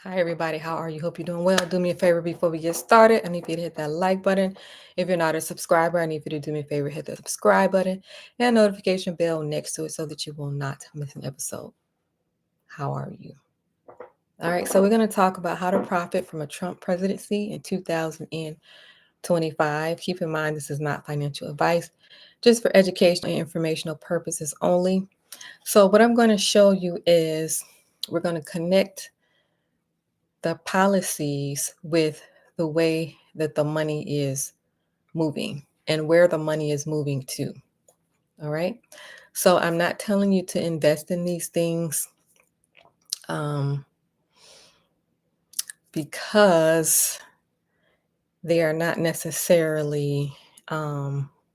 Hi, everybody. How are you? Hope you're doing well. Do me a favor before we get started. I need you to hit that like button. If you're not a subscriber, I need you to do me a favor, hit the subscribe button and notification bell next to it so that you will not miss an episode. How are you? All right, so we're going to talk about how to profit from a Trump presidency in 2025. Keep in mind, this is not financial advice, just for educational and informational purposes only. So, what I'm going to show you is we're going to connect the policies with the way that the money is moving and where the money is moving to. All right. So I'm not telling you to invest in these things because they are not necessarily right.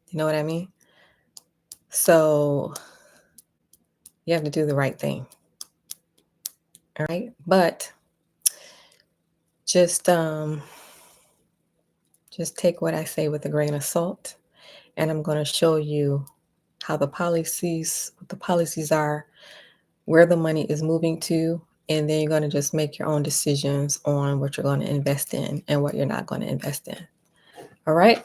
You know what I mean? So you have to do the right thing. All right. But just take what I say with a grain of salt. And I'm going to show you how what the policies are, where the money is moving to, and then you're going to just make your own decisions on what you're going to invest in and what you're not going to invest in. All right.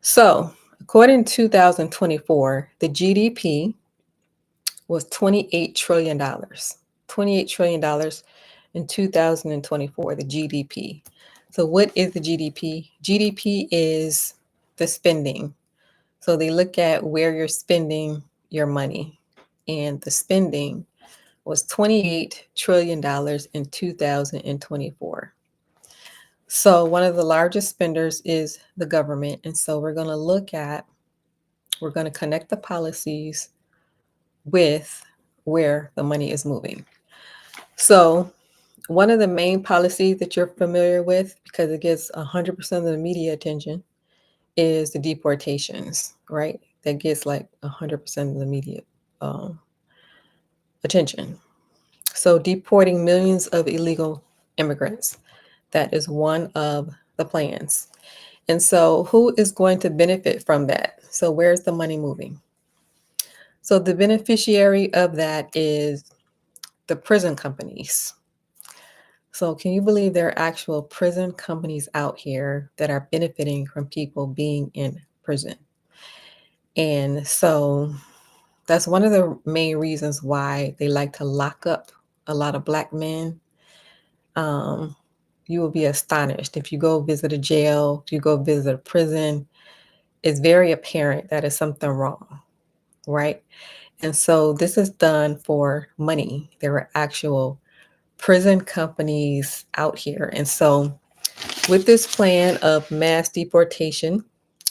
So, according to 2024, the GDP was $28 trillion. $28 trillion in 2024, the GDP. So, what is the GDP? GDP is the spending. So, they look at where you're spending your money, and the spending was $28 trillion in 2024. So one of the largest spenders is the government. And so we're going to connect the policies with where the money is moving. So one of the main policies that you're familiar with, because it gets 100% of the media attention, is the deportations, right? That gets like 100% of the media attention. So deporting millions of illegal immigrants. That is one of the plans. And so who is going to benefit from that? So where's the money moving? So the beneficiary of that is the prison companies. So can you believe there are actual prison companies out here that are benefiting from people being in prison? And so that's one of the main reasons why they like to lock up a lot of Black men. You will be astonished if you go visit a jail, if you go visit a prison, it's very apparent that is something wrong, right? And so this is done for money. There are actual prison companies out here. And so with this plan of mass deportation,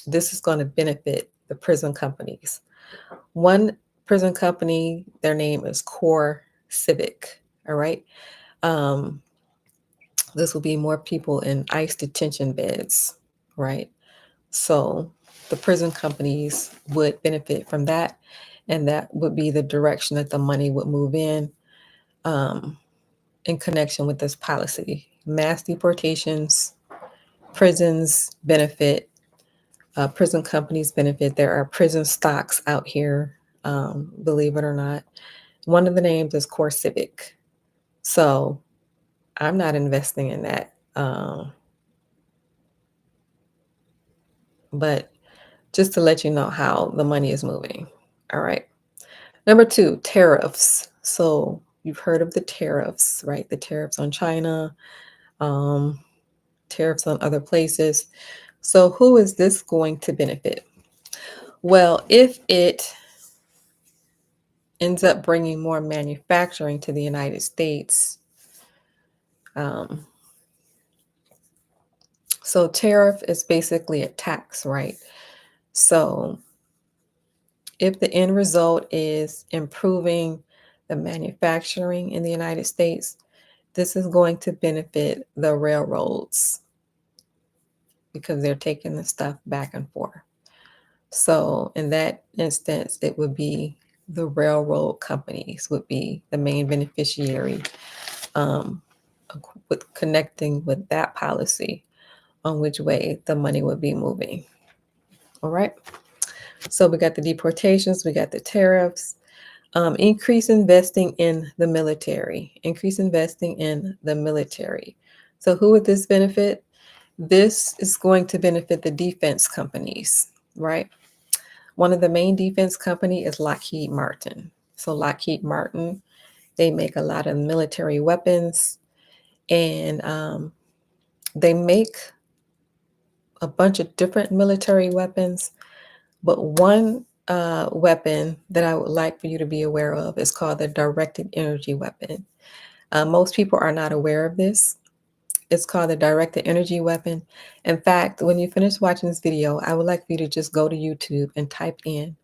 this is going to benefit the prison companies. One prison company, their name is Core Civic. All right. Um, this will be more people in ICE detention beds, right? So the prison companies would benefit from that, and that would be the direction that the money would move um, in connection with this policy. Mass deportations, prisons benefit, prison companies benefit. There are prison stocks out here, believe it or not. One of the names is Core Civic. So I'm not investing in that. But just to let you know how the money is moving. All right. Number two, tariffs. So you've heard of the tariffs, right? The tariffs on China, um, tariffs on other places. So who is this going to benefit? Well, if it ends up bringing more manufacturing to the United States, um, so tariff is basically a tax, right? So if the end result is improving the manufacturing in the United States, this is going to benefit the railroads because they're taking the stuff back and forth. So in that instance, it would be the railroad companies would be the main beneficiary um, with connecting with that policy on which way the money would be moving. All right. So we got the deportations, we got the tariffs. Increase investing in the military. Increase investing in the military. So, who would this benefit? This is going to benefit the defense companies, right? One of the main defense company is Lockheed Martin. So, Lockheed Martin, they make a lot of military weapons, and they make a bunch of different military weapons. But one weapon that I would like for you to be aware of is called the directed energy weapon. Most people are not aware of this. It's called the directed energy weapon. In fact, when you finish watching this video, I would like for you to just go to YouTube and type in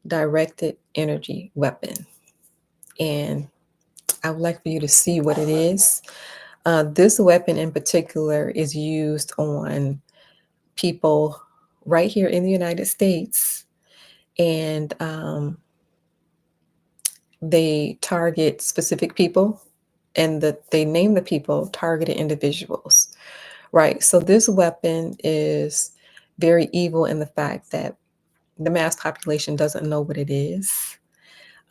directed energy weapon. And I would like for you to see what it is. This weapon in particular is used on people right here in the United States. And they target specific people, and they name the people targeted individuals, right? So this weapon is very evil in the fact that the mass population doesn't know what it is.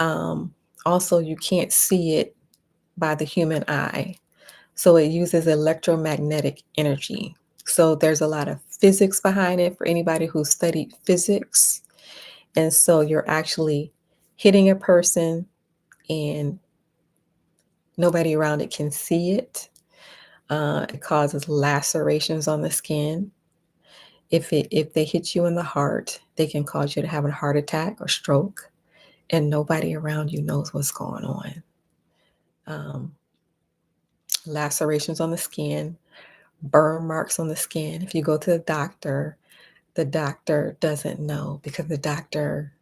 Also, you can't see it by the human eye. So it uses electromagnetic energy. So there's a lot of physics behind it for anybody who studied physics. And so you're actually hitting a person and nobody around it can see it. It causes lacerations on the skin. If they hit you in the heart, they can cause you to have a heart attack or stroke, and nobody around you knows what's going on. Lacerations on the skin, burn marks on the skin. If you go to the doctor doesn't know because the doctor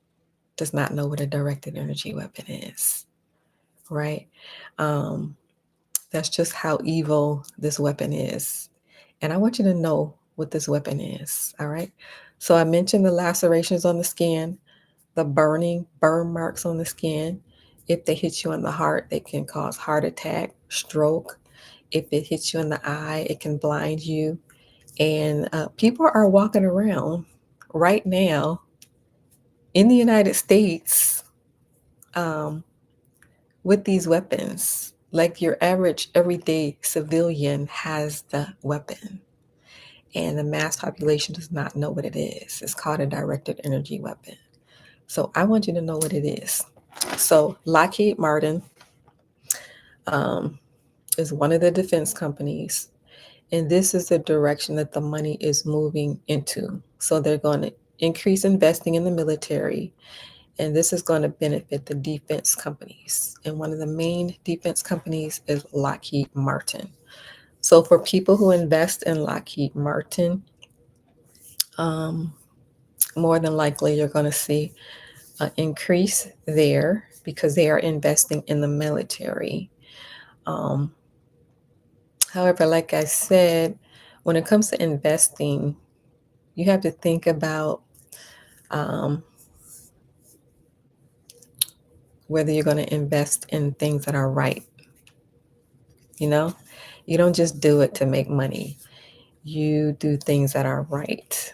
does not know what a directed energy weapon is, right? That's just how evil this weapon is. And I want you to know what this weapon is, all right? So I mentioned the lacerations on the skin, the burn marks on the skin. If they hit you in the heart, they can cause heart attack, stroke. If it hits you in the eye, it can blind you. And people are walking around right now in the United States um, with these weapons. Like your average everyday civilian has the weapon, and the mass population does not know what it is. It's called a directed energy weapon. So I want you to know what it is. So Lockheed Martin is one of the defense companies, and this is the direction that the money is moving into. So they're going to increase investing in the military, and this is going to benefit the defense companies. And one of the main defense companies is Lockheed Martin. So for people who invest in Lockheed Martin, more than likely you're going to see an increase there because they are investing in the military. However, like I said, when it comes to investing, you have to think about whether you're going to invest in things that are right. You know, you don't just do it to make money, you do things that are right.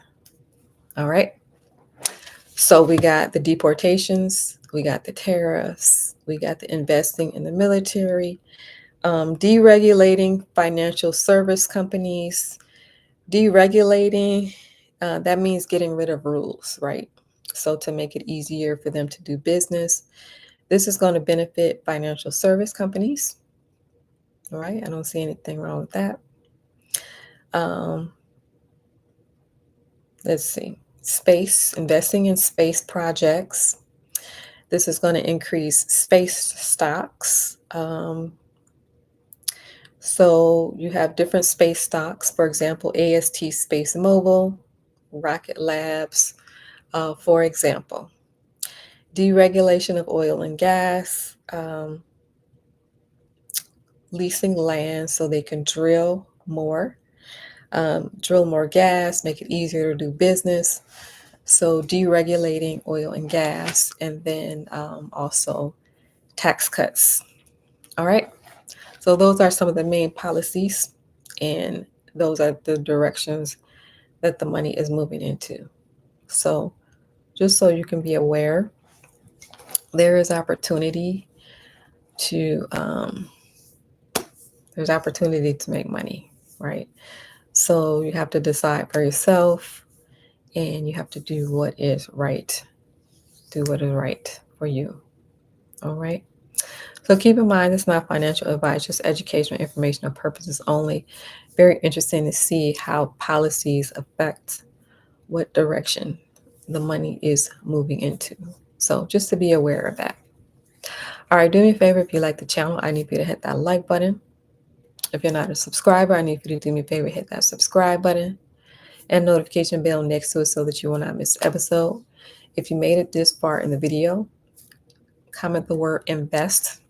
All right. So we got the deportations, we got the tariffs, we got the investing in the military, deregulating financial service companies. Deregulating, that means getting rid of rules, right? So to make it easier for them to do business, this is going to benefit financial service companies. All right, I don't see anything wrong with that. Let's see, space, investing in space projects. This is going to increase space stocks. So you have different space stocks, for example, AST Space Mobile, Rocket Labs, for example. Deregulation of oil and gas, leasing land so they can drill more gas, make it easier to do business. So deregulating oil and gas, and then also tax cuts. All right. So those are some of the main policies, and those are the directions that the money is moving into. So just so you can be aware, there is opportunity to there's opportunity to make money, right? So you have to decide for yourself, and you have to do what is right. Do what is right for you. All right. So keep in mind, it's not financial advice, just educational informational purposes only. Very interesting to see how policies affect what direction the money is moving into. So just to be aware of that. All right, do me a favor, if you like the channel, I need you to hit that like button. If you're not a subscriber, I need you to do me a favor, hit that subscribe button and notification bell next to it so that you will not miss an episode. If you made it this far in the video, comment the word invest.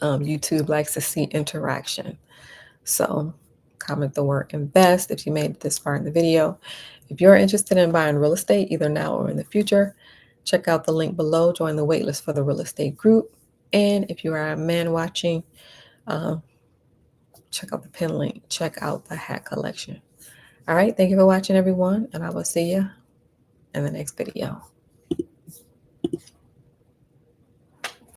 YouTube likes to see interaction. So comment the word invest if you made it this far in the video. If you're interested in buying real estate, either now or in the future, check out the link below. Join the waitlist for the real estate group. And if you are a man watching, check out the pin link. Check out the hat collection. All right. Thank you for watching, everyone. And I will see you in the next video.